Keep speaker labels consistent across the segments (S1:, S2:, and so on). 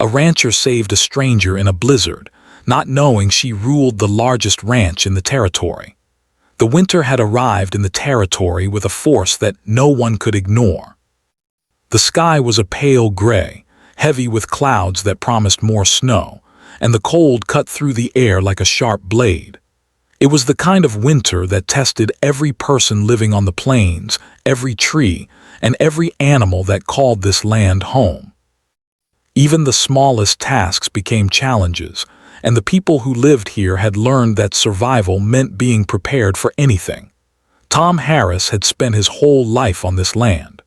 S1: A rancher saved a stranger in a blizzard, not knowing she ruled the largest ranch in the territory. The winter had arrived in the territory with a force that no one could ignore. The sky was a pale gray, heavy with clouds that promised more snow, and the cold cut through the air like a sharp blade. It was the kind of winter that tested every person living on the plains, every tree, and every animal that called this land home. Even the smallest tasks became challenges, and the people who lived here had learned that survival meant being prepared for anything. Tom Harris had spent his whole life on this land.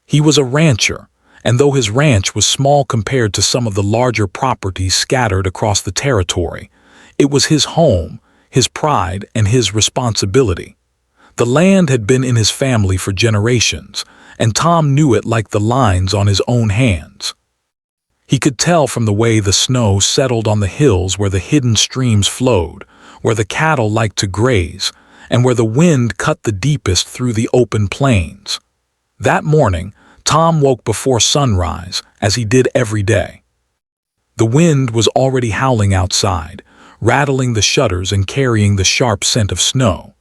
S1: He was a rancher, and though his ranch was small compared to some of the larger properties scattered across the territory, it was his home, his pride, and his responsibility. The land had been in his family for generations, and Tom knew it like the lines on his own hands. He could tell from the way the snow settled on the hills where the hidden streams flowed, where the cattle liked to graze, and where the wind cut the deepest through the open plains. That morning, Tom woke before sunrise, as he did every day. The wind was already howling outside, rattling the shutters and carrying the sharp scent of snow.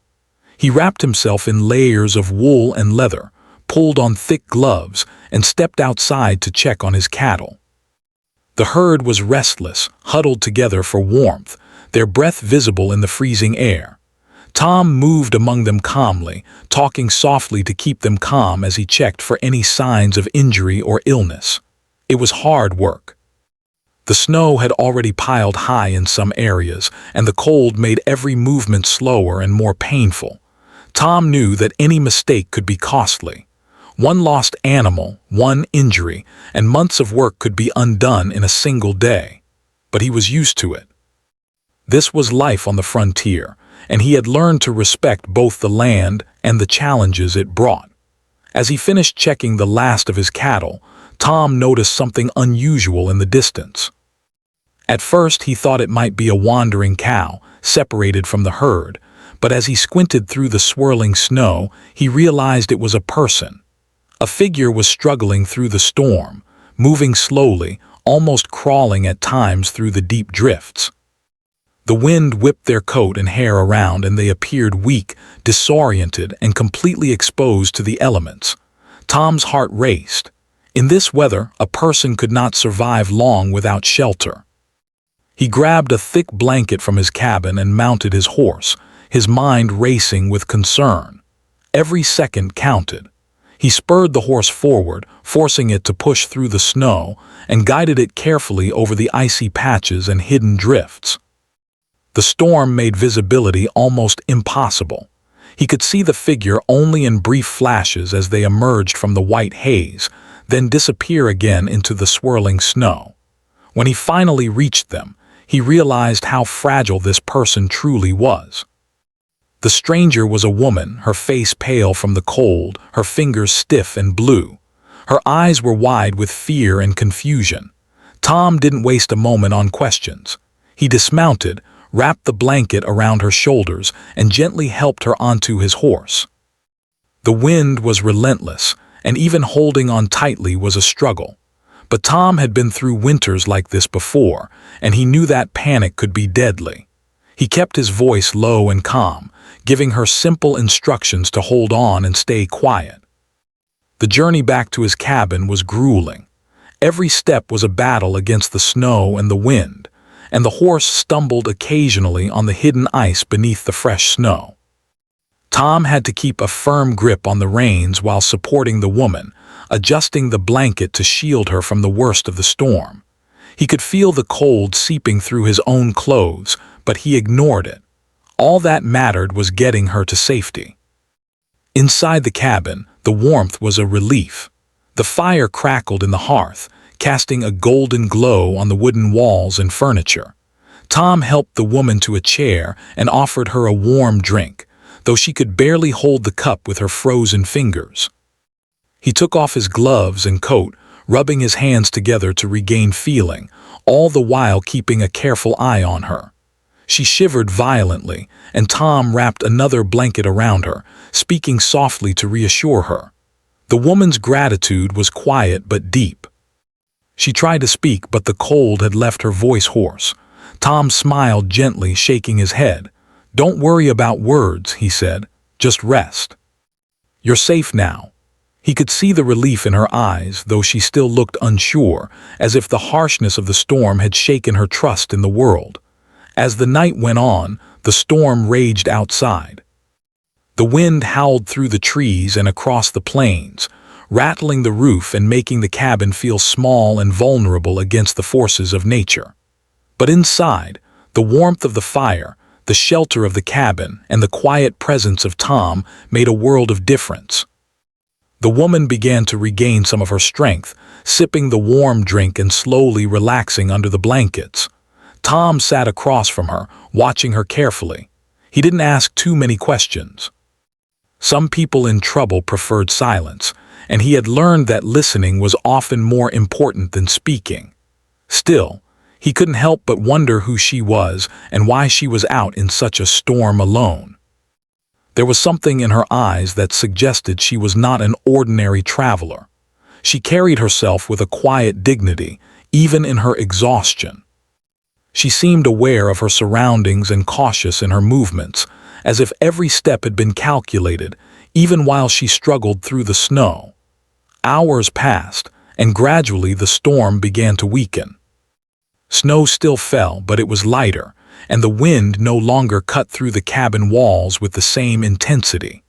S1: He wrapped himself in layers of wool and leather, pulled on thick gloves, and stepped outside to check on his cattle. The herd was restless, huddled together for warmth, their breath visible in the freezing air. Tom moved among them calmly, talking softly to keep them calm as he checked for any signs of injury or illness. It was hard work. The snow had already piled high in some areas, and the cold made every movement slower and more painful. Tom knew that any mistake could be costly. One lost animal, one injury, and months of work could be undone in a single day. But he was used to it. This was life on the frontier, and he had learned to respect both the land and the challenges it brought. As he finished checking the last of his cattle, Tom noticed something unusual in the distance. At first he thought it might be a wandering cow, separated from the herd, but as he squinted through the swirling snow, he realized it was a person. A figure was struggling through the storm, moving slowly, almost crawling at times through the deep drifts. The wind whipped their coat and hair around, and they appeared weak, disoriented, and completely exposed to the elements. Tom's heart raced. In this weather, a person could not survive long without shelter. He grabbed a thick blanket from his cabin and mounted his horse, his mind racing with concern. Every second counted. He spurred the horse forward, forcing it to push through the snow, and guided it carefully over the icy patches and hidden drifts. The storm made visibility almost impossible. He could see the figure only in brief flashes as they emerged from the white haze, then disappear again into the swirling snow. When he finally reached them, he realized how fragile this person truly was. The stranger was a woman, her face pale from the cold, her fingers stiff and blue. Her eyes were wide with fear and confusion. Tom didn't waste a moment on questions. He dismounted, wrapped the blanket around her shoulders, and gently helped her onto his horse. The wind was relentless, and even holding on tightly was a struggle. But Tom had been through winters like this before, and he knew that panic could be deadly. He kept his voice low and calm, giving her simple instructions to hold on and stay quiet. The journey back to his cabin was grueling. Every step was a battle against the snow and the wind, and the horse stumbled occasionally on the hidden ice beneath the fresh snow. Tom had to keep a firm grip on the reins while supporting the woman, adjusting the blanket to shield her from the worst of the storm. He could feel the cold seeping through his own clothes, but he ignored it. All that mattered was getting her to safety. Inside the cabin, the warmth was a relief. The fire crackled in the hearth, casting a golden glow on the wooden walls and furniture. Tom helped the woman to a chair and offered her a warm drink, though she could barely hold the cup with her frozen fingers. He took off his gloves and coat, rubbing his hands together to regain feeling, all the while keeping a careful eye on her. She shivered violently, and Tom wrapped another blanket around her, speaking softly to reassure her. The woman's gratitude was quiet but deep. She tried to speak, but the cold had left her voice hoarse. Tom smiled gently, shaking his head. "Don't worry about words," he said. "Just rest. You're safe now." He could see the relief in her eyes, though she still looked unsure, as if the harshness of the storm had shaken her trust in the world. As the night went on, the storm raged outside. The wind howled through the trees and across the plains, rattling the roof and making the cabin feel small and vulnerable against the forces of nature. But inside, the warmth of the fire, the shelter of the cabin, and the quiet presence of Tom made a world of difference. The woman began to regain some of her strength, sipping the warm drink and slowly relaxing under the blankets. Tom sat across from her, watching her carefully. He didn't ask too many questions. Some people in trouble preferred silence, and he had learned that listening was often more important than speaking. Still, he couldn't help but wonder who she was and why she was out in such a storm alone. There was something in her eyes that suggested she was not an ordinary traveler. She carried herself with a quiet dignity, even in her exhaustion. She seemed aware of her surroundings and cautious in her movements, as if every step had been calculated, even while she struggled through the snow. Hours passed, and gradually the storm began to weaken. Snow still fell, but it was lighter, and the wind no longer cut through the cabin walls with the same intensity.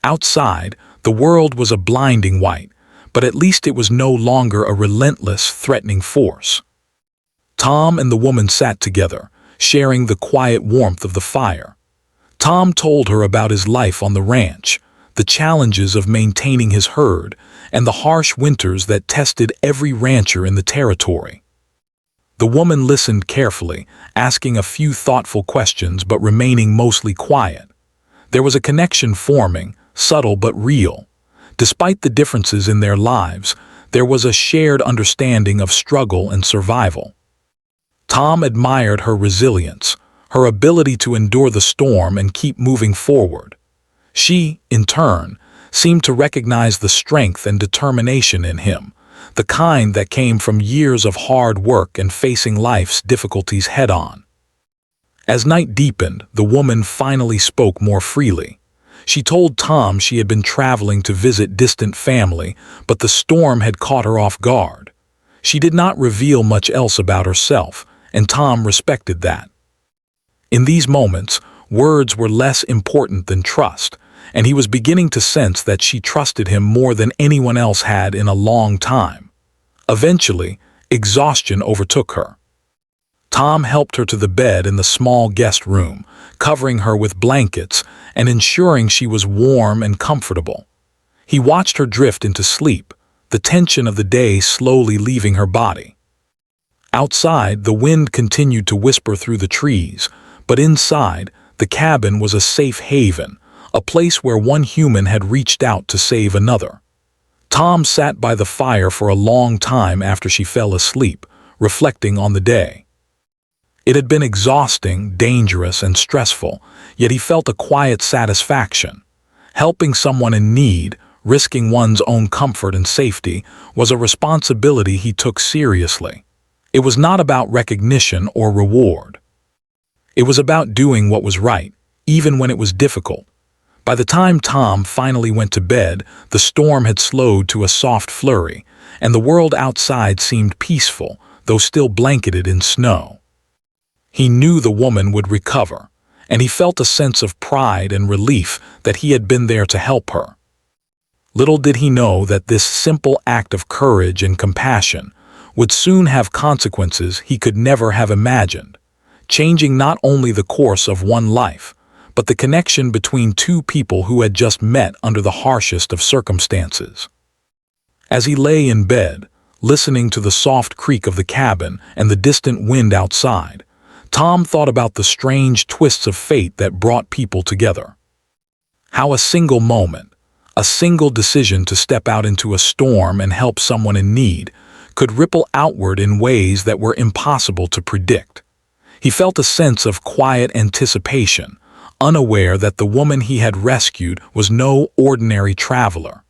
S1: Outside, the world was a blinding white, but at least it was no longer a relentless, threatening force. Tom and the woman sat together, sharing the quiet warmth of the fire. Tom told her about his life on the ranch, the challenges of maintaining his herd, and the harsh winters that tested every rancher in the territory. The woman listened carefully, asking a few thoughtful questions but remaining mostly quiet. There was a connection forming, subtle but real. Despite the differences in their lives, there was a shared understanding of struggle and survival. Tom admired her resilience, her ability to endure the storm and keep moving forward. She, in turn, seemed to recognize the strength and determination in him, the kind that came from years of hard work and facing life's difficulties head-on. As night deepened, the woman finally spoke more freely. She told Tom she had been traveling to visit distant family, but the storm had caught her off guard. She did not reveal much else about herself, and Tom respected that. In these moments, words were less important than trust, and he was beginning to sense that she trusted him more than anyone else had in a long time. Eventually, exhaustion overtook her. Tom helped her to the bed in the small guest room, covering her with blankets and ensuring she was warm and comfortable. He watched her drift into sleep, the tension of the day slowly leaving her body. Outside, the wind continued to whisper through the trees, but inside, the cabin was a safe haven, a place where one human had reached out to save another. Tom sat by the fire for a long time after she fell asleep, reflecting on the day. It had been exhausting, dangerous, and stressful, yet he felt a quiet satisfaction. Helping someone in need, risking one's own comfort and safety, was a responsibility he took seriously. It was not about recognition or reward. It was about doing what was right, even when it was difficult. By the time Tom finally went to bed, the storm had slowed to a soft flurry, and the world outside seemed peaceful, though still blanketed in snow. He knew the woman would recover, and he felt a sense of pride and relief that he had been there to help her. Little did he know that this simple act of courage and compassion would soon have consequences he could never have imagined, changing not only the course of one life, but the connection between two people who had just met under the harshest of circumstances. As he lay in bed, listening to the soft creak of the cabin and the distant wind outside, Tom thought about the strange twists of fate that brought people together. How a single moment, a single decision to step out into a storm and help someone in need, could ripple outward in ways that were impossible to predict. He felt a sense of quiet anticipation, unaware that the woman he had rescued was no ordinary traveler.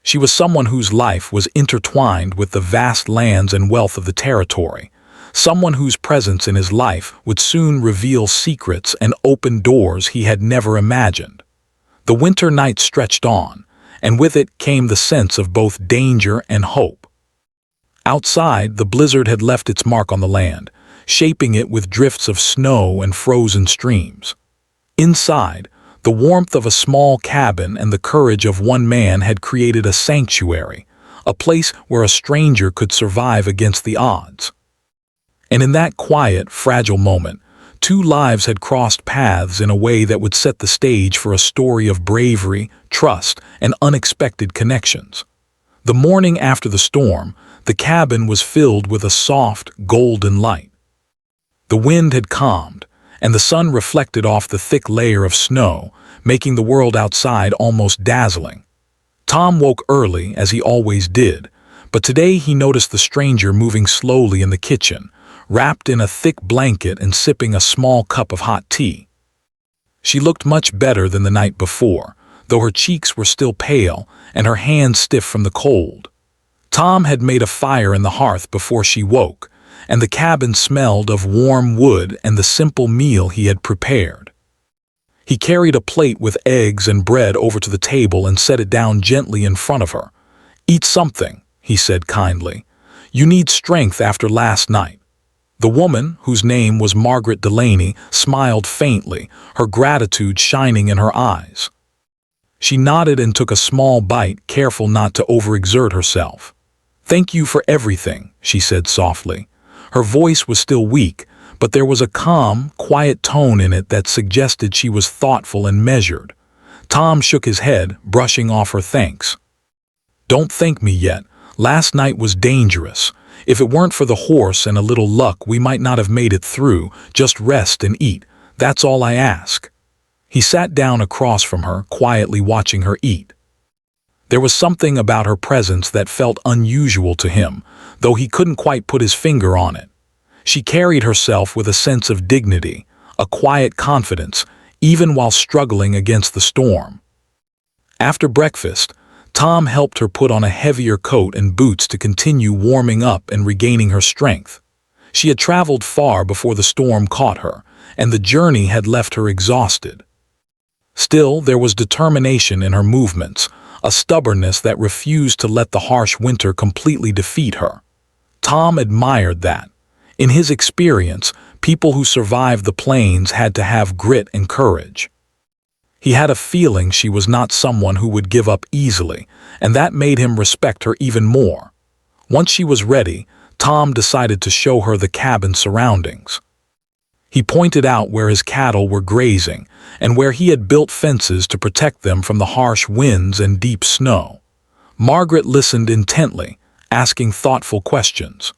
S1: She was someone whose life was intertwined with the vast lands and wealth of the territory, someone whose presence in his life would soon reveal secrets and open doors he had never imagined. The winter night stretched on, and with it came the sense of both danger and hope. Outside, the blizzard had left its mark on the land, shaping it with drifts of snow and frozen streams. Inside, the warmth of a small cabin and the courage of one man had created a sanctuary, a place where a stranger could survive against the odds. And in that quiet, fragile moment, two lives had crossed paths in a way that would set the stage for a story of bravery, trust, and unexpected connections. The morning after the storm, the cabin was filled with a soft, golden light. The wind had calmed, and the sun reflected off the thick layer of snow, making the world outside almost dazzling. Tom woke early, as he always did, but today he noticed the stranger moving slowly in the kitchen, wrapped in a thick blanket and sipping a small cup of hot tea. She looked much better than the night before, though her cheeks were still pale and her hands stiff from the cold. Tom had made a fire in the hearth before she woke, and the cabin smelled of warm wood and the simple meal he had prepared. He carried a plate with eggs and bread over to the table and set it down gently in front of her. "Eat something," he said kindly. "You need strength after last night." The woman, whose name was Margaret Delaney, smiled faintly, her gratitude shining in her eyes. She nodded and took a small bite, careful not to overexert herself. "Thank you for everything," she said softly. Her voice was still weak, but there was a calm, quiet tone in it that suggested she was thoughtful and measured. Tom shook his head, brushing off her thanks. "Don't thank me yet. Last night was dangerous. If it weren't for the horse and a little luck, we might not have made it through. Just rest and eat. That's all I ask." He sat down across from her, quietly watching her eat. There was something about her presence that felt unusual to him, though he couldn't quite put his finger on it. She carried herself with a sense of dignity, a quiet confidence, even while struggling against the storm. After breakfast, Tom helped her put on a heavier coat and boots to continue warming up and regaining her strength. She had traveled far before the storm caught her, and the journey had left her exhausted. Still, there was determination in her movements, a stubbornness that refused to let the harsh winter completely defeat her. Tom admired that. In his experience, people who survived the plains had to have grit and courage. He had a feeling she was not someone who would give up easily, and that made him respect her even more. Once she was ready, Tom decided to show her the cabin surroundings. He pointed out where his cattle were grazing and where he had built fences to protect them from the harsh winds and deep snow. Margaret listened intently, asking thoughtful questions.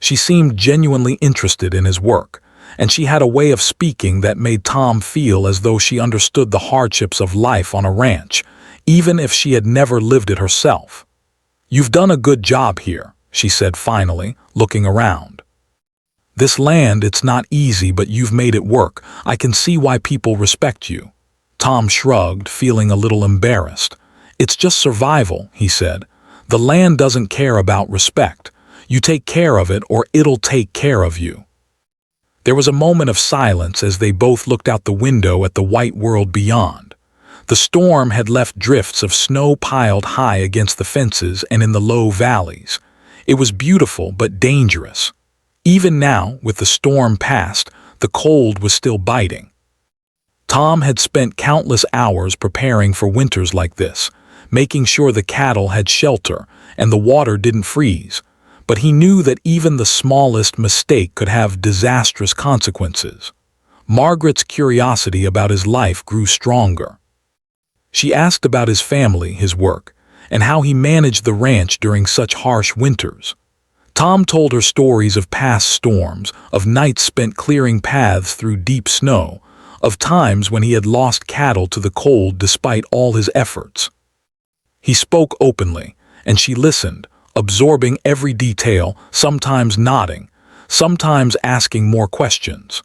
S1: She seemed genuinely interested in his work, and she had a way of speaking that made Tom feel as though she understood the hardships of life on a ranch, even if she had never lived it herself. "You've done a good job here," she said finally, looking around. "This land, it's not easy, but you've made it work. I can see why people respect you." Tom shrugged, feeling a little embarrassed. "It's just survival," he said. "The land doesn't care about respect. You take care of it or it'll take care of you." There was a moment of silence as they both looked out the window at the white world beyond. The storm had left drifts of snow piled high against the fences and in the low valleys. It was beautiful but dangerous. Even now, with the storm past, the cold was still biting. Tom had spent countless hours preparing for winters like this, making sure the cattle had shelter and the water didn't freeze. But he knew that even the smallest mistake could have disastrous consequences. Margaret's curiosity about his life grew stronger. She asked about his family, his work, and how he managed the ranch during such harsh winters. Tom told her stories of past storms, of nights spent clearing paths through deep snow, of times when he had lost cattle to the cold despite all his efforts. He spoke openly, and she listened, absorbing every detail, sometimes nodding, sometimes asking more questions.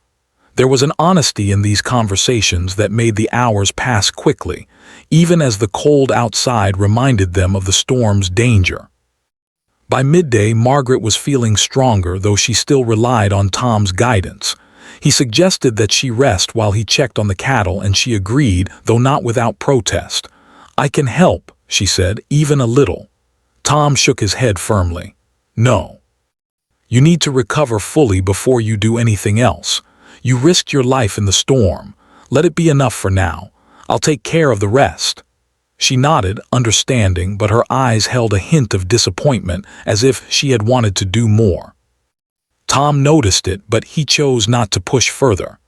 S1: There was an honesty in these conversations that made the hours pass quickly, even as the cold outside reminded them of the storm's danger. By midday, Margaret was feeling stronger, though she still relied on Tom's guidance. He suggested that she rest while he checked on the cattle, and she agreed, though not without protest. "I can help," she said, "even a little." Tom shook his head firmly. "No. You need to recover fully before you do anything else. You risked your life in the storm. Let it be enough for now. I'll take care of the rest." She nodded, understanding, but her eyes held a hint of disappointment, as if she had wanted to do more. Tom noticed it, but he chose not to push further.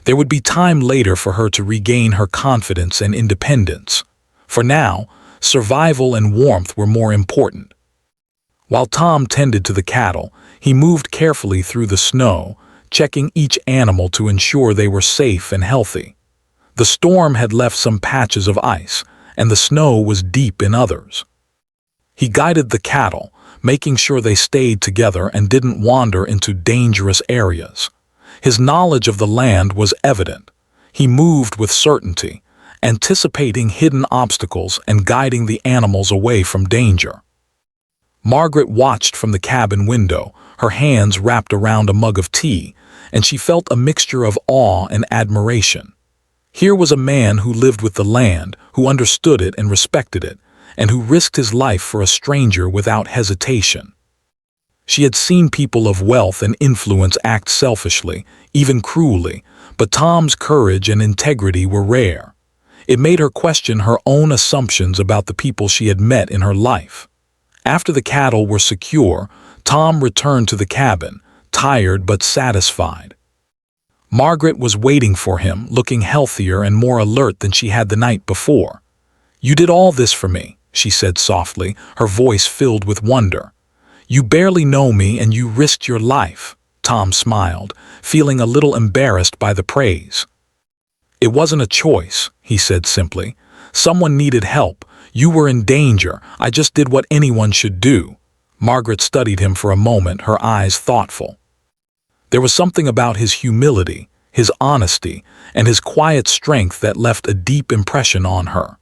S1: There would be time later for her to regain her confidence and independence. For now, survival and warmth were more important. While Tom tended to the cattle, he moved carefully through the snow, checking each animal to ensure they were safe and healthy. The storm had left some patches of ice, and the snow was deep in others. He guided the cattle, making sure they stayed together and didn't wander into dangerous areas. His knowledge of the land was evident. He moved with certainty, anticipating hidden obstacles and guiding the animals away from danger. Margaret watched from the cabin window, her hands wrapped around a mug of tea, and she felt a mixture of awe and admiration. Here was a man who lived with the land, who understood it and respected it, and who risked his life for a stranger without hesitation. She had seen people of wealth and influence act selfishly, even cruelly, but Tom's courage and integrity were rare. It made her question her own assumptions about the people she had met in her life. After the cattle were secure, Tom returned to the cabin, tired but satisfied. Margaret was waiting for him, looking healthier and more alert than she had the night before. "You did all this for me," she said softly, her voice filled with wonder. "You barely know me and you risked your life." Tom smiled, feeling a little embarrassed by the praise. "It wasn't a choice," he said simply. "Someone needed help. You were in danger. I just did what anyone should do." Margaret studied him for a moment, her eyes thoughtful. There was something about his humility, his honesty, and his quiet strength that left a deep impression on her.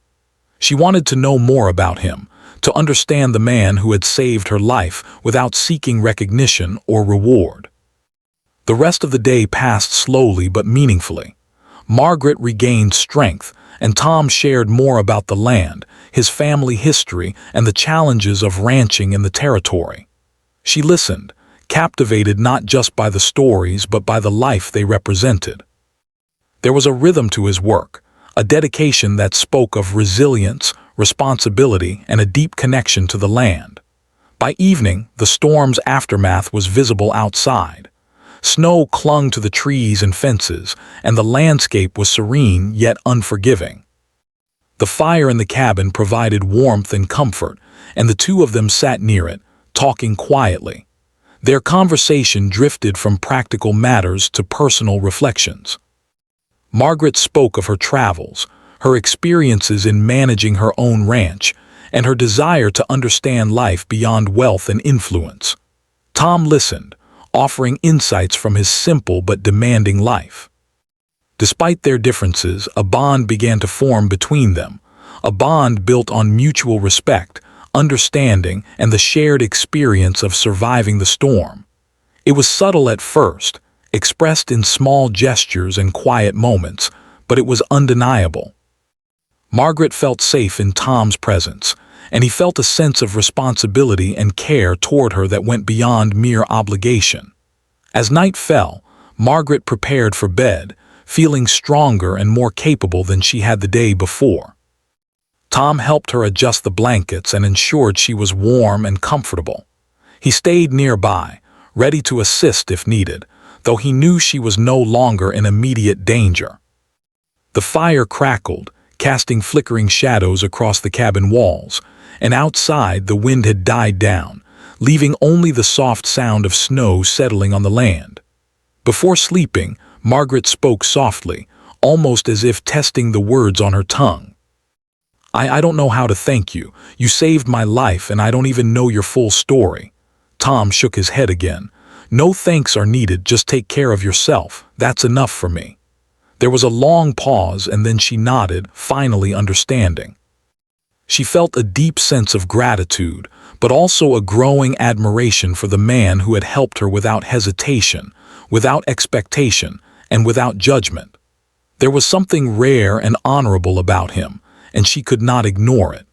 S1: She wanted to know more about him, to understand the man who had saved her life without seeking recognition or reward. The rest of the day passed slowly but meaningfully. Margaret regained strength, and Tom shared more about the land, his family history, and the challenges of ranching in the territory. She listened, captivated not just by the stories but by the life they represented. There was a rhythm to his work, a dedication that spoke of resilience, responsibility, and a deep connection to the land. By evening, the storm's aftermath was visible outside. Snow clung to the trees and fences, and the landscape was serene yet unforgiving. The fire in the cabin provided warmth and comfort, and the two of them sat near it, talking quietly. Their conversation drifted from practical matters to personal reflections. Margaret spoke of her travels, her experiences in managing her own ranch, and her desire to understand life beyond wealth and influence. Tom listened, offering insights from his simple but demanding life. Despite their differences, a bond began to form between them, a bond built on mutual respect, understanding, and the shared experience of surviving the storm. It was subtle at first, expressed in small gestures and quiet moments, but it was undeniable. Margaret felt safe in Tom's presence, and he felt a sense of responsibility and care toward her that went beyond mere obligation. As night fell, Margaret prepared for bed, feeling stronger and more capable than she had the day before. Tom helped her adjust the blankets and ensured she was warm and comfortable. He stayed nearby, ready to assist if needed, though he knew she was no longer in immediate danger. The fire crackled, casting flickering shadows across the cabin walls, and outside the wind had died down, leaving only the soft sound of snow settling on the land. Before sleeping, Margaret spoke softly, almost as if testing the words on her tongue. I don't know how to thank you. You saved my life and I don't even know your full story." Tom shook his head again. "No thanks are needed, just take care of yourself. That's enough for me." There was a long pause and then she nodded, finally understanding. She felt a deep sense of gratitude, but also a growing admiration for the man who had helped her without hesitation, without expectation, and without judgment. There was something rare and honorable about him, and she could not ignore it.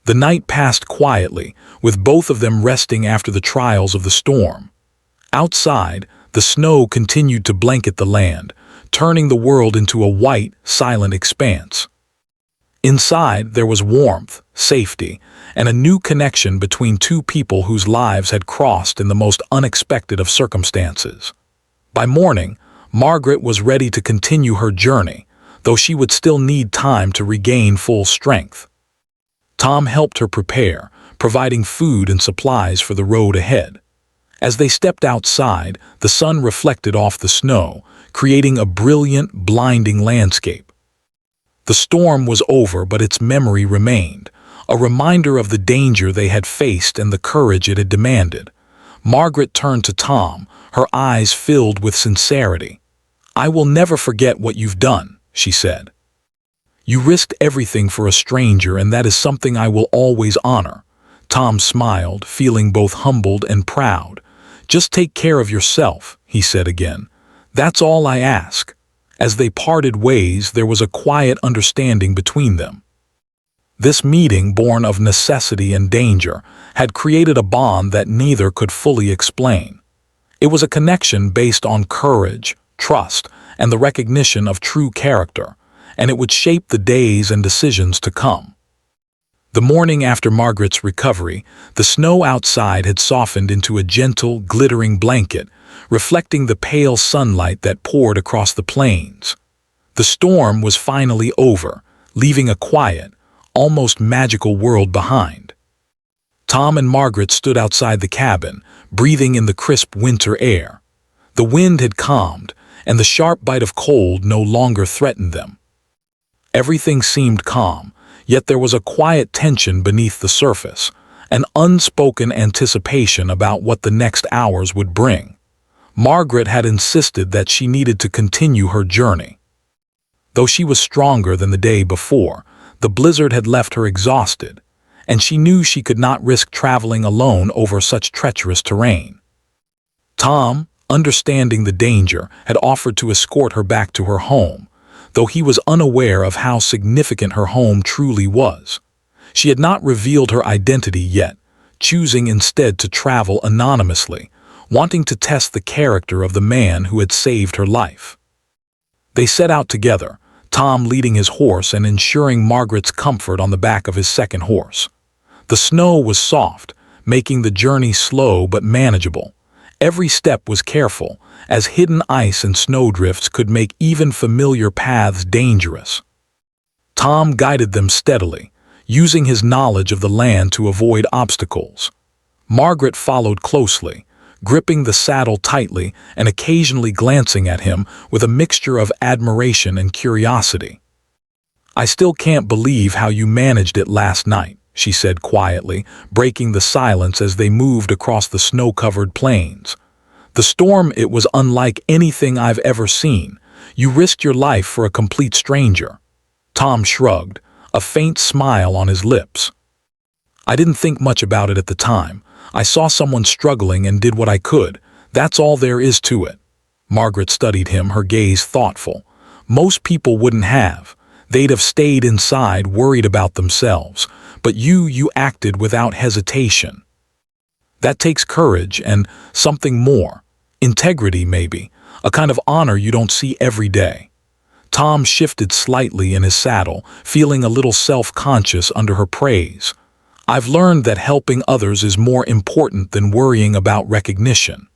S1: The night passed quietly, with both of them resting after the trials of the storm. Outside, the snow continued to blanket the land, turning the world into a white, silent expanse. Inside, there was warmth, safety, and a new connection between two people whose lives had crossed in the most unexpected of circumstances. By morning, Margaret was ready to continue her journey, though she would still need time to regain full strength. Tom helped her prepare, providing food and supplies for the road ahead. As they stepped outside, the sun reflected off the snow, creating a brilliant, blinding landscape. The storm was over, but its memory remained, a reminder of the danger they had faced and the courage it had demanded. Margaret turned to Tom, her eyes filled with sincerity. "I will never forget what you've done," she said. "You risked everything for a stranger, and that is something I will always honor." Tom smiled, feeling both humbled and proud. "Just take care of yourself," he said again. "That's all I ask." As they parted ways, there was a quiet understanding between them. This meeting, born of necessity and danger, had created a bond that neither could fully explain. It was a connection based on courage, trust, and the recognition of true character, and it would shape the days and decisions to come. The morning after Margaret's recovery, the snow outside had softened into a gentle, glittering blanket, reflecting the pale sunlight that poured across the plains. The storm was finally over, leaving a quiet, almost magical world behind. Tom and Margaret stood outside the cabin, breathing in the crisp winter air. The wind had calmed, and the sharp bite of cold no longer threatened them. Everything seemed calm, yet there was a quiet tension beneath the surface, an unspoken anticipation about what the next hours would bring. Margaret had insisted that she needed to continue her journey. Though she was stronger than the day before, the blizzard had left her exhausted, and she knew she could not risk traveling alone over such treacherous terrain. Tom, understanding the danger, had offered to escort her back to her home, though he was unaware of how significant her home truly was. She had not revealed her identity yet, choosing instead to travel anonymously, wanting to test the character of the man who had saved her life. They set out together, Tom leading his horse and ensuring Margaret's comfort on the back of his second horse. The snow was soft, making the journey slow but manageable. Every step was careful, as hidden ice and snowdrifts could make even familiar paths dangerous. Tom guided them steadily, using his knowledge of the land to avoid obstacles. Margaret followed closely, gripping the saddle tightly and occasionally glancing at him with a mixture of admiration and curiosity. "I still can't believe how you managed it last night," she said quietly, breaking the silence as they moved across the snow-covered plains. "The storm, it was unlike anything I've ever seen. You risked your life for a complete stranger." Tom shrugged, a faint smile on his lips. "I didn't think much about it at the time. I saw someone struggling and did what I could. That's all there is to it." Margaret studied him, her gaze thoughtful. "Most people wouldn't have. They'd have stayed inside, worried about themselves. But you acted without hesitation. That takes courage and something more. Integrity, maybe. A kind of honor you don't see every day." Tom shifted slightly in his saddle, feeling a little self-conscious under her praise. "I've learned that helping others is more important than worrying about recognition.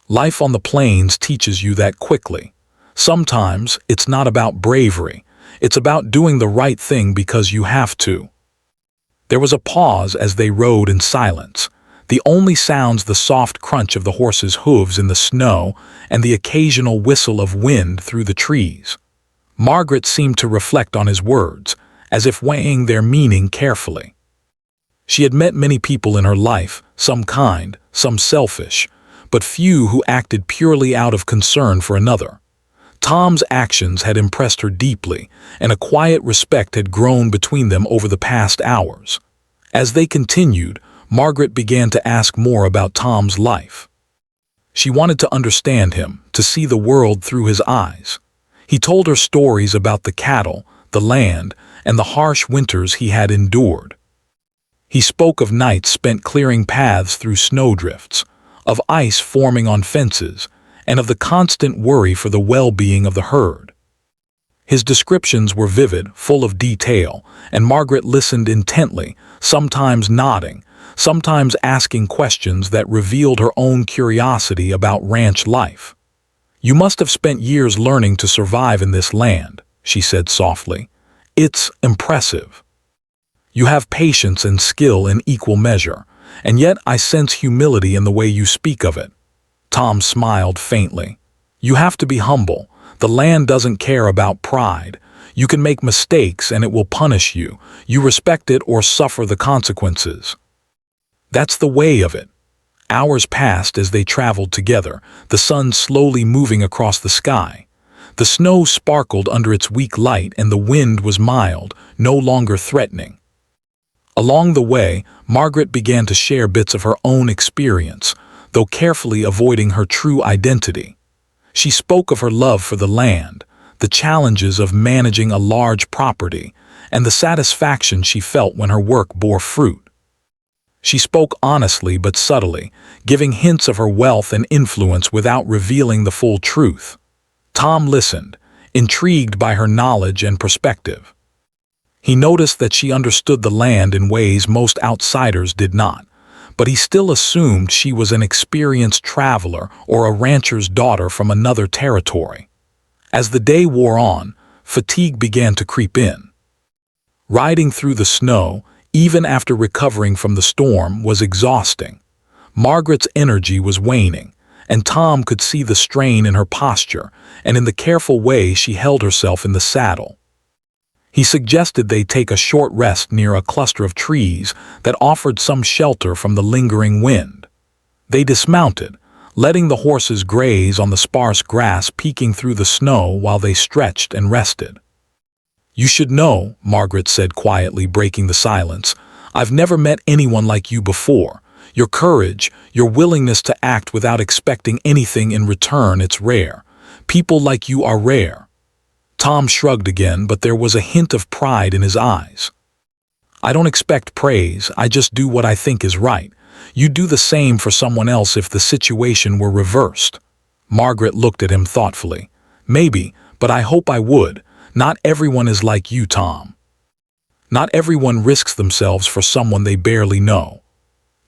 S1: Life on the plains teaches you that quickly. Sometimes it's not about bravery. It's about doing the right thing because you have to." There was a pause as they rode in silence, the only sounds the soft crunch of the horses' hooves in the snow and the occasional whistle of wind through the trees. Margaret seemed to reflect on his words, as if weighing their meaning carefully. She had met many people in her life, some kind, some selfish, but few who acted purely out of concern for another. Tom's actions had impressed her deeply, and a quiet respect had grown between them over the past hours. As they continued, Margaret began to ask more about Tom's life. She wanted to understand him, to see the world through his eyes. He told her stories about the cattle, the land, and the harsh winters he had endured. He spoke of nights spent clearing paths through snowdrifts, of ice forming on fences, and of the constant worry for the well-being of the herd. His descriptions were vivid, full of detail, and Margaret listened intently, sometimes nodding, sometimes asking questions that revealed her own curiosity about ranch life. "You must have spent years learning to survive in this land," she said softly. "It's impressive. You have patience and skill in equal measure, and yet I sense humility in the way you speak of it." Tom smiled faintly. "You have to be humble. The land doesn't care about pride. You can make mistakes and it will punish you. You respect it or suffer the consequences. That's the way of it." Hours passed as they traveled together, the sun slowly moving across the sky. The snow sparkled under its weak light and the wind was mild, no longer threatening. Along the way, Margaret began to share bits of her own experience, though carefully avoiding her true identity. She spoke of her love for the land, the challenges of managing a large property, and the satisfaction she felt when her work bore fruit. She spoke honestly but subtly, giving hints of her wealth and influence without revealing the full truth. Tom listened, intrigued by her knowledge and perspective. He noticed that she understood the land in ways most outsiders did not, but he still assumed she was an experienced traveler or a rancher's daughter from another territory. As the day wore on, fatigue began to creep in. Riding through the snow, even after recovering from the storm, was exhausting. Margaret's energy was waning, and Tom could see the strain in her posture and in the careful way she held herself in the saddle. He suggested they take a short rest near a cluster of trees that offered some shelter from the lingering wind. They dismounted, letting the horses graze on the sparse grass peeking through the snow while they stretched and rested. "You should know," Margaret said quietly, breaking the silence, "I've never met anyone like you before. Your courage, your willingness to act without expecting anything in return, it's rare. People like you are rare." Tom shrugged again, but there was a hint of pride in his eyes. "I don't expect praise, I just do what I think is right. You'd do the same for someone else if the situation were reversed." Margaret looked at him thoughtfully. "Maybe, but I hope I would. Not everyone is like you, Tom. Not everyone risks themselves for someone they barely know."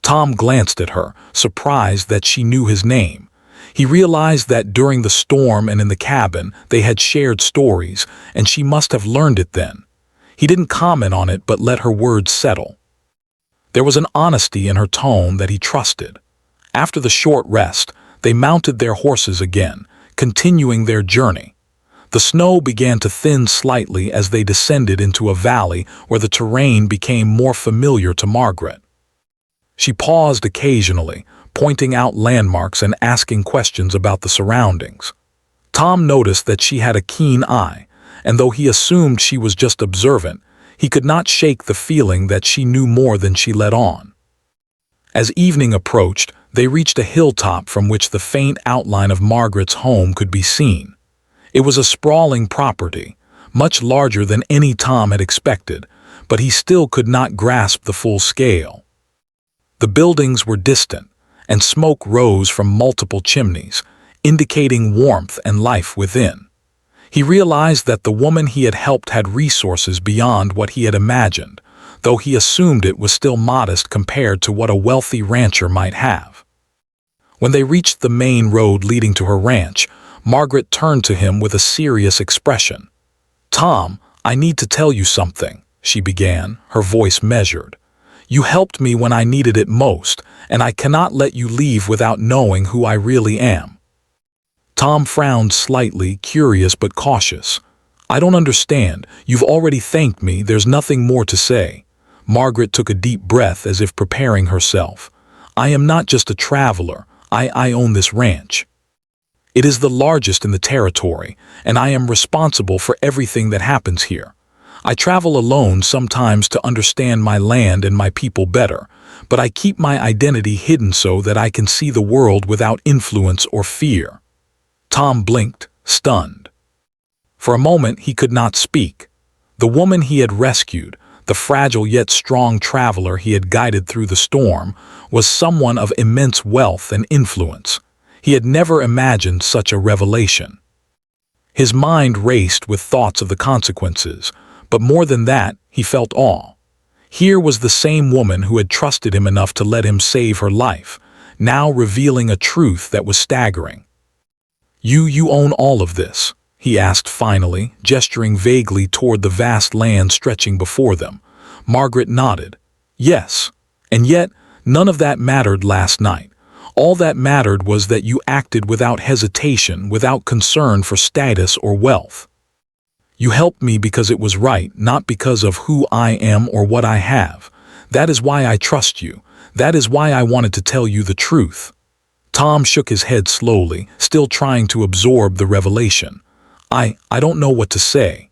S1: Tom glanced at her, surprised that she knew his name. He realized that during the storm and in the cabin they had shared stories, and she must have learned it then. He didn't comment on it but let her words settle. There was an honesty in her tone that he trusted. After the short rest, they mounted their horses again, continuing their journey. The snow began to thin slightly as they descended into a valley where the terrain became more familiar to Margaret. She paused occasionally, pointing out landmarks and asking questions about the surroundings. Tom noticed that she had a keen eye, and though he assumed she was just observant, he could not shake the feeling that she knew more than she let on. As evening approached, they reached a hilltop from which the faint outline of Margaret's home could be seen. It was a sprawling property, much larger than any Tom had expected, but he still could not grasp the full scale. The buildings were distant, and smoke rose from multiple chimneys, indicating warmth and life within. He realized that the woman he had helped had resources beyond what he had imagined, though he assumed it was still modest compared to what a wealthy rancher might have. When they reached the main road leading to her ranch, Margaret turned to him with a serious expression. "Tom, I need to tell you something," she began, her voice measured. "You helped me when I needed it most, and I cannot let you leave without knowing who I really am." Tom frowned slightly, curious but cautious. "I don't understand. You've already thanked me. There's nothing more to say." Margaret took a deep breath as if preparing herself. "I am not just a traveler. I own this ranch." It is the largest in the territory, and I am responsible for everything that happens here. I travel alone sometimes to understand my land and my people better, but I keep my identity hidden so that I can see the world without influence or fear." Tom blinked, stunned. For a moment he could not speak. The woman he had rescued, the fragile yet strong traveler he had guided through the storm, was someone of immense wealth and influence. He had never imagined such a revelation. His mind raced with thoughts of the consequences, but more than that, he felt awe. Here was the same woman who had trusted him enough to let him save her life, now revealing a truth that was staggering. You own all of this?" he asked finally, gesturing vaguely toward the vast land stretching before them. Margaret nodded. "Yes. And yet, none of that mattered last night. All that mattered was that you acted without hesitation, without concern for status or wealth. You helped me because it was right, not because of who I am or what I have. That is why I trust you. That is why I wanted to tell you the truth." Tom shook his head slowly, still trying to absorb the revelation. I don't know what to say.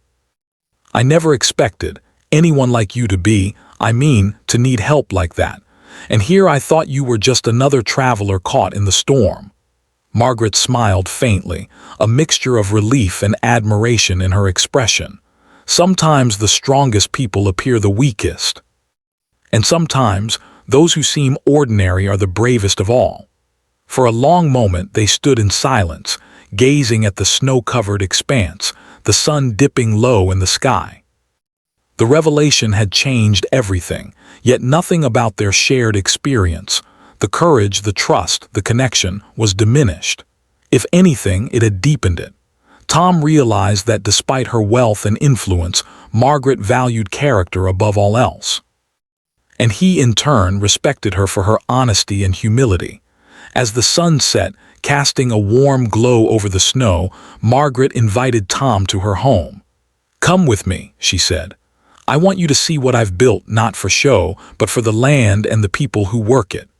S1: I never expected anyone like you to to need help like that. And here I thought you were just another traveler caught in the storm." Margaret smiled faintly, a mixture of relief and admiration in her expression. Sometimes the strongest people appear the weakest. And sometimes those who seem ordinary are the bravest of all. For a long moment they stood in silence, gazing at the snow-covered expanse, the sun dipping low in the sky. The revelation had changed everything, yet nothing about their shared experience, the courage, the trust, the connection, was diminished. If anything, it had deepened it. Tom realized that despite her wealth and influence, Margaret valued character above all else. And he, in turn, respected her for her honesty and humility. As the sun set, casting a warm glow over the snow, Margaret invited Tom to her home. "Come with me," she said. "I want you to see what I've built, not for show, but for the land and the people who work it.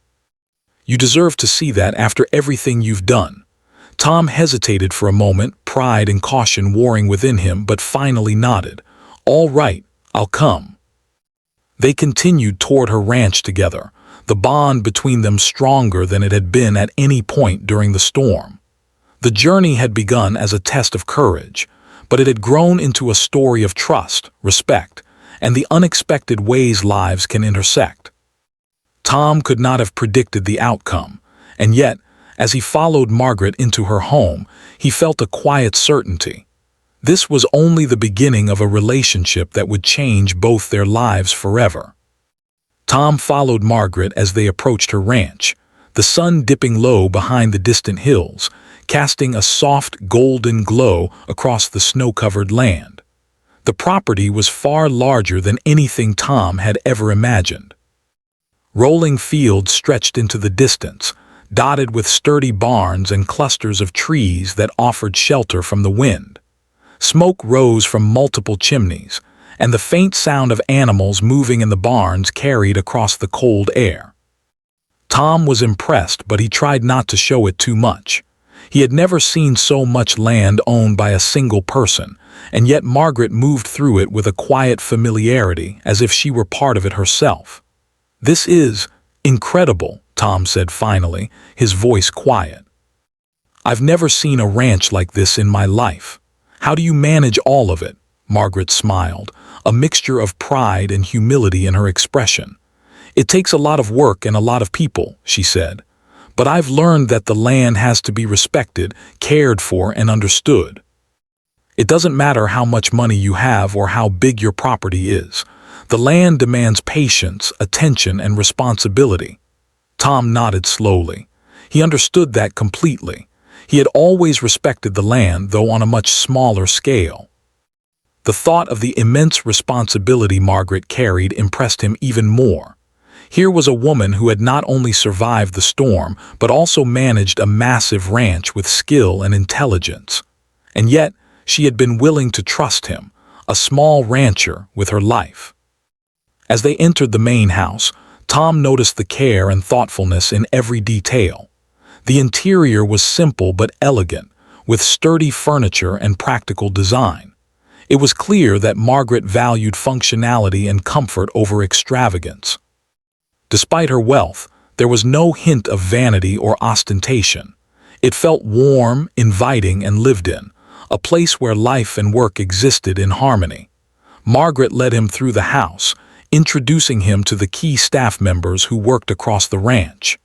S1: You deserve to see that after everything you've done." Tom hesitated for a moment, pride and caution warring within him, but finally nodded. "All right, I'll come." They continued toward her ranch together, the bond between them stronger than it had been at any point during the storm. The journey had begun as a test of courage, but it had grown into a story of trust, respect, and the unexpected ways lives can intersect. Tom could not have predicted the outcome, and yet, as he followed Margaret into her home, he felt a quiet certainty. This was only the beginning of a relationship that would change both their lives forever. Tom followed Margaret as they approached her ranch, the sun dipping low behind the distant hills, casting a soft golden glow across the snow-covered land. The property was far larger than anything Tom had ever imagined. Rolling fields stretched into the distance, dotted with sturdy barns and clusters of trees that offered shelter from the wind. Smoke rose from multiple chimneys, and the faint sound of animals moving in the barns carried across the cold air. Tom was impressed, but he tried not to show it too much. He had never seen so much land owned by a single person, and yet Margaret moved through it with a quiet familiarity, as if she were part of it herself. "This is incredible," Tom said finally, his voice quiet. "I've never seen a ranch like this in my life. How do you manage all of it?" Margaret smiled, a mixture of pride and humility in her expression. "It takes a lot of work and a lot of people," she said. "But I've learned that the land has to be respected, cared for, and understood. It doesn't matter how much money you have or how big your property is. The land demands patience, attention, and responsibility." Tom nodded slowly. He understood that completely. He had always respected the land, though on a much smaller scale. The thought of the immense responsibility Margaret carried impressed him even more. Here was a woman who had not only survived the storm, but also managed a massive ranch with skill and intelligence. And yet, she had been willing to trust him, a small rancher, with her life. As they entered the main house, Tom noticed the care and thoughtfulness in every detail. The interior was simple but elegant, with sturdy furniture and practical design. It was clear that Margaret valued functionality and comfort over extravagance. Despite her wealth, there was no hint of vanity or ostentation. It felt warm, inviting, and lived in, a place where life and work existed in harmony. Margaret led him through the house, introducing him to the key staff members who worked across the ranch.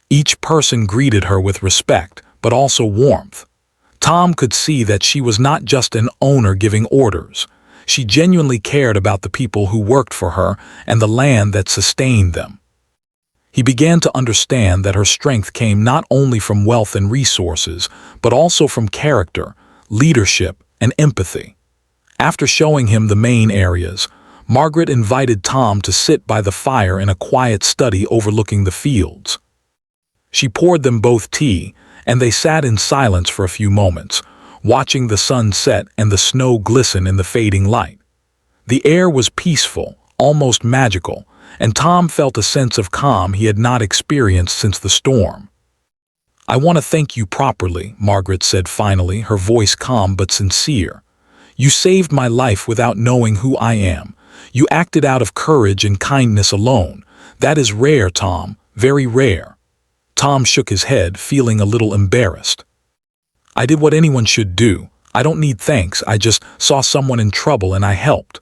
S1: Each person greeted her with respect, but also warmth. Tom could see that she was not just an owner giving orders. She genuinely cared about the people who worked for her and the land that sustained them. He began to understand that her strength came not only from wealth and resources, but also from character, leadership, and empathy. After showing him the main areas, Margaret invited Tom to sit by the fire in a quiet study overlooking the fields. She poured them both tea, and they sat in silence for a few moments, watching the sun set and the snow glisten in the fading light. The air was peaceful, almost magical, and Tom felt a sense of calm he had not experienced since the storm. "I want to thank you properly," Margaret said finally, her voice calm but sincere. "You saved my life without knowing who I am. You acted out of courage and kindness alone. That is rare, Tom, very rare." Tom shook his head, feeling a little embarrassed. "I did what anyone should do. I don't need thanks. I just saw someone in trouble and I helped."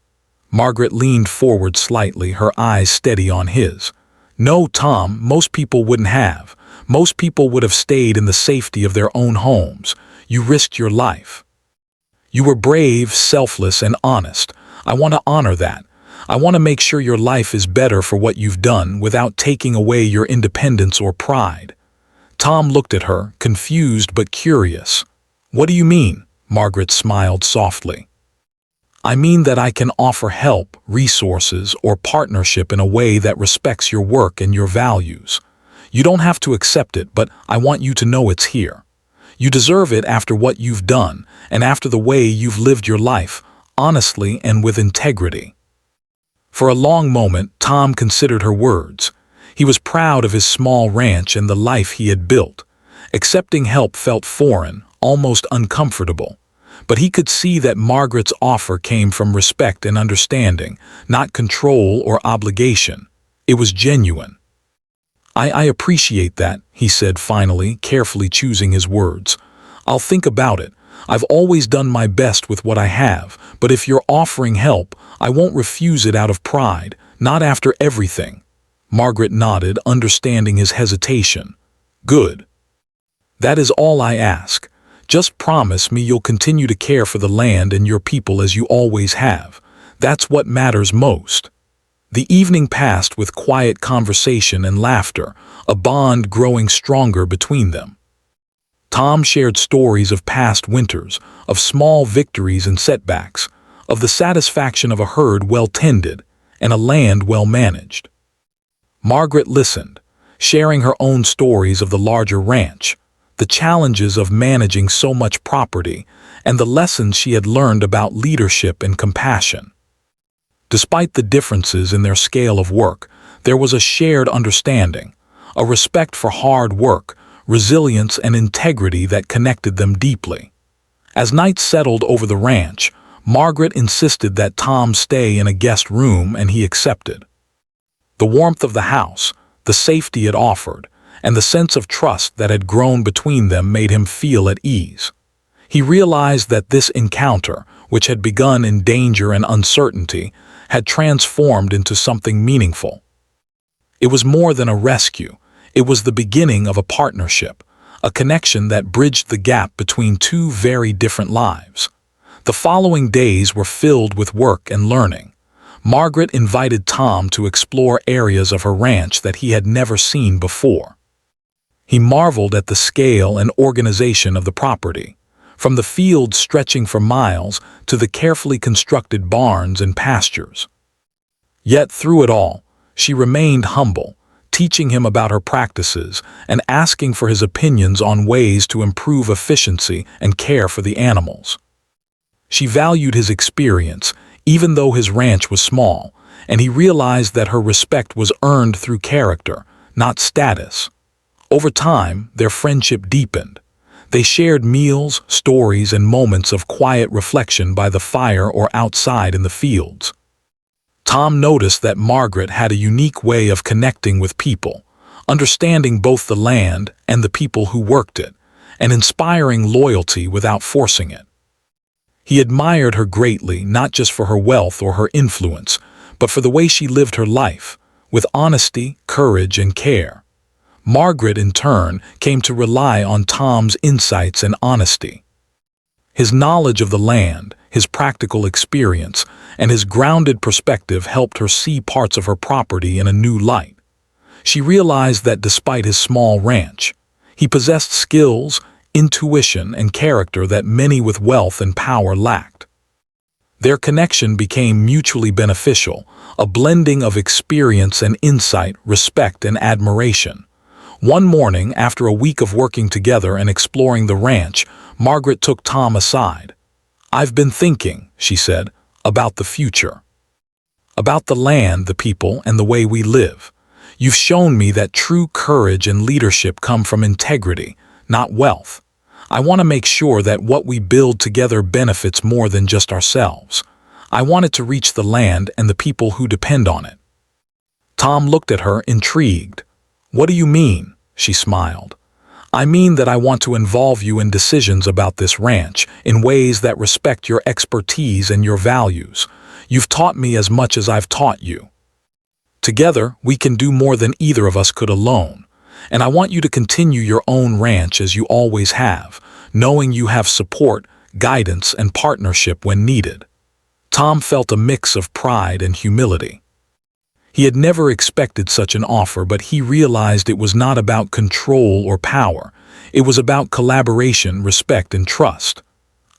S1: Margaret leaned forward slightly, her eyes steady on his. "No, Tom, most people wouldn't have. Most people would have stayed in the safety of their own homes. You risked your life. You were brave, selfless, and honest. I want to honor that. I want to make sure your life is better for what you've done without taking away your independence or pride." Tom looked at her, confused but curious. "What do you mean?" Margaret smiled softly. "I mean that I can offer help, resources, or partnership in a way that respects your work and your values. You don't have to accept it, but I want you to know it's here. You deserve it after what you've done and after the way you've lived your life, honestly and with integrity." For a long moment, Tom considered her words. He was proud of his small ranch and the life he had built. Accepting help felt foreign, almost uncomfortable. But he could see that Margaret's offer came from respect and understanding, not control or obligation. It was genuine. I appreciate that," he said finally, carefully choosing his words. "I'll think about it. I've always done my best with what I have, but if you're offering help, I won't refuse it out of pride, not after everything." Margaret nodded, understanding his hesitation. "Good. That is all I ask. Just promise me you'll continue to care for the land and your people as you always have. That's what matters most." The evening passed with quiet conversation and laughter, a bond growing stronger between them. Tom shared stories of past winters, of small victories and setbacks, of the satisfaction of a herd well tended and a land well managed. Margaret listened, sharing her own stories of the larger ranch, the challenges of managing so much property, and the lessons she had learned about leadership and compassion. Despite the differences in their scale of work, there was a shared understanding, a respect for hard work, resilience, and integrity that connected them deeply. As night settled over the ranch, Margaret insisted that Tom stay in a guest room, and he accepted. The warmth of the house, the safety it offered, and the sense of trust that had grown between them made him feel at ease. He realized that this encounter, which had begun in danger and uncertainty, had transformed into something meaningful. It was more than a rescue. It was the beginning of a partnership, a connection that bridged the gap between two very different lives. The following days were filled with work and learning. Margaret invited Tom to explore areas of her ranch that he had never seen before. He marveled at the scale and organization of the property, from the fields stretching for miles to the carefully constructed barns and pastures. Yet through it all, she remained humble, teaching him about her practices and asking for his opinions on ways to improve efficiency and care for the animals. She valued his experience, even though his ranch was small, and he realized that her respect was earned through character, not status. Over time, their friendship deepened. They shared meals, stories, and moments of quiet reflection by the fire or outside in the fields. Tom noticed that Margaret had a unique way of connecting with people, understanding both the land and the people who worked it, and inspiring loyalty without forcing it. He admired her greatly, not just for her wealth or her influence, but for the way she lived her life, with honesty, courage, and care. Margaret, in turn, came to rely on Tom's insights and honesty. His knowledge of the land, his practical experience, and his grounded perspective helped her see parts of her property in a new light. She realized that despite his small ranch, he possessed skills, intuition, and character that many with wealth and power lacked. Their connection became mutually beneficial, a blending of experience and insight, respect and admiration. One morning, after a week of working together and exploring the ranch, Margaret took Tom aside. "I've been thinking," she said, "about the future. About the land, the people, and the way we live. You've shown me that true courage and leadership come from integrity, not wealth. I want to make sure that what we build together benefits more than just ourselves. I want it to reach the land and the people who depend on it." Tom looked at her, intrigued. "What do you mean?" she smiled. "I mean that I want to involve you in decisions about this ranch in ways that respect your expertise and your values. You've taught me as much as I've taught you. Together, we can do more than either of us could alone. And I want you to continue your own ranch as you always have, knowing you have support, guidance, and partnership when needed." Tom felt a mix of pride and humility. He had never expected such an offer, but he realized it was not about control or power. It was about collaboration, respect, and trust.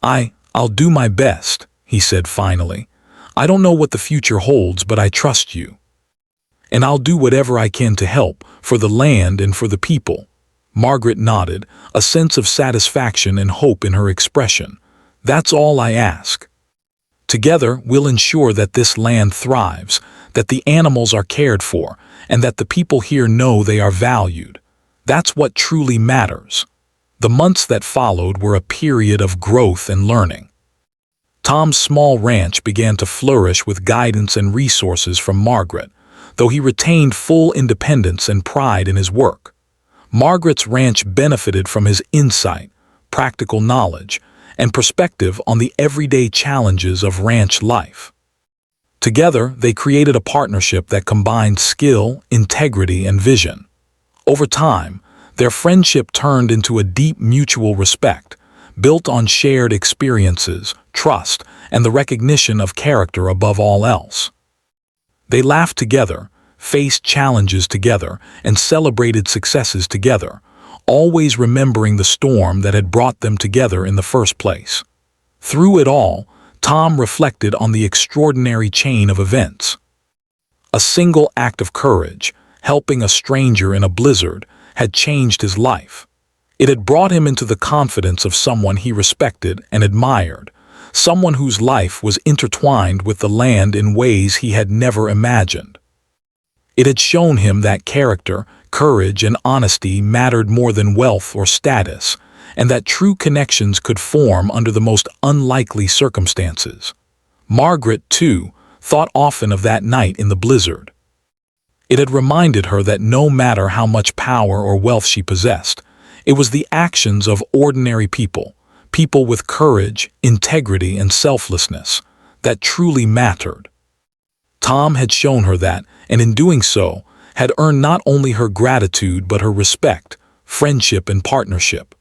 S1: I'll do my best," he said finally. "I don't know what the future holds, but I trust you. And I'll do whatever I can to help, for the land and for the people." Margaret nodded, a sense of satisfaction and hope in her expression. "That's all I ask. Together, we'll ensure that this land thrives, that the animals are cared for, and that the people here know they are valued. That's what truly matters." The months that followed were a period of growth and learning. Tom's small ranch began to flourish with guidance and resources from Margaret, though he retained full independence and pride in his work. Margaret's ranch benefited from his insight, practical knowledge, and perspective on the everyday challenges of ranch life. Together, they created a partnership that combined skill, integrity, and vision. Over time, their friendship turned into a deep mutual respect, built on shared experiences, trust, and the recognition of character above all else. They laughed together, faced challenges together, and celebrated successes together, always remembering the storm that had brought them together in the first place. Through it all, Tom reflected on the extraordinary chain of events. A single act of courage, helping a stranger in a blizzard, had changed his life. It had brought him into the confidence of someone he respected and admired, someone whose life was intertwined with the land in ways he had never imagined. It had shown him that character, courage, and honesty mattered more than wealth or status, and that true connections could form under the most unlikely circumstances. Margaret, too, thought often of that night in the blizzard. It had reminded her that no matter how much power or wealth she possessed, it was the actions of ordinary people, people with courage, integrity, and selflessness, that truly mattered. Tom had shown her that, and in doing so, had earned not only her gratitude but her respect, friendship, and partnership.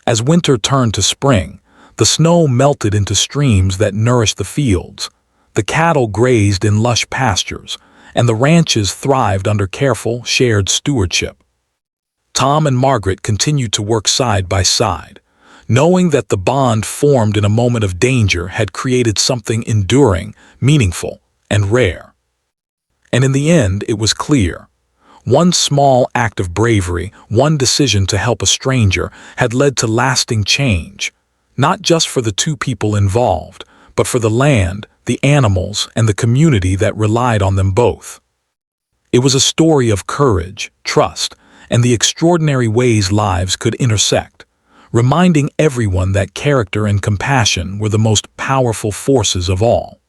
S1: As winter turned to spring, the snow melted into streams that nourished the fields, the cattle grazed in lush pastures, and the ranches thrived under careful, shared stewardship. Tom and Margaret continued to work side by side, knowing that the bond formed in a moment of danger had created something enduring, meaningful, and rare. And in the end, it was clear. One small act of bravery, one decision to help a stranger, had led to lasting change, not just for the two people involved, but for the land, the animals, and the community that relied on them both. It was a story of courage, trust, and the extraordinary ways lives could intersect, reminding everyone that character and compassion were the most powerful forces of all.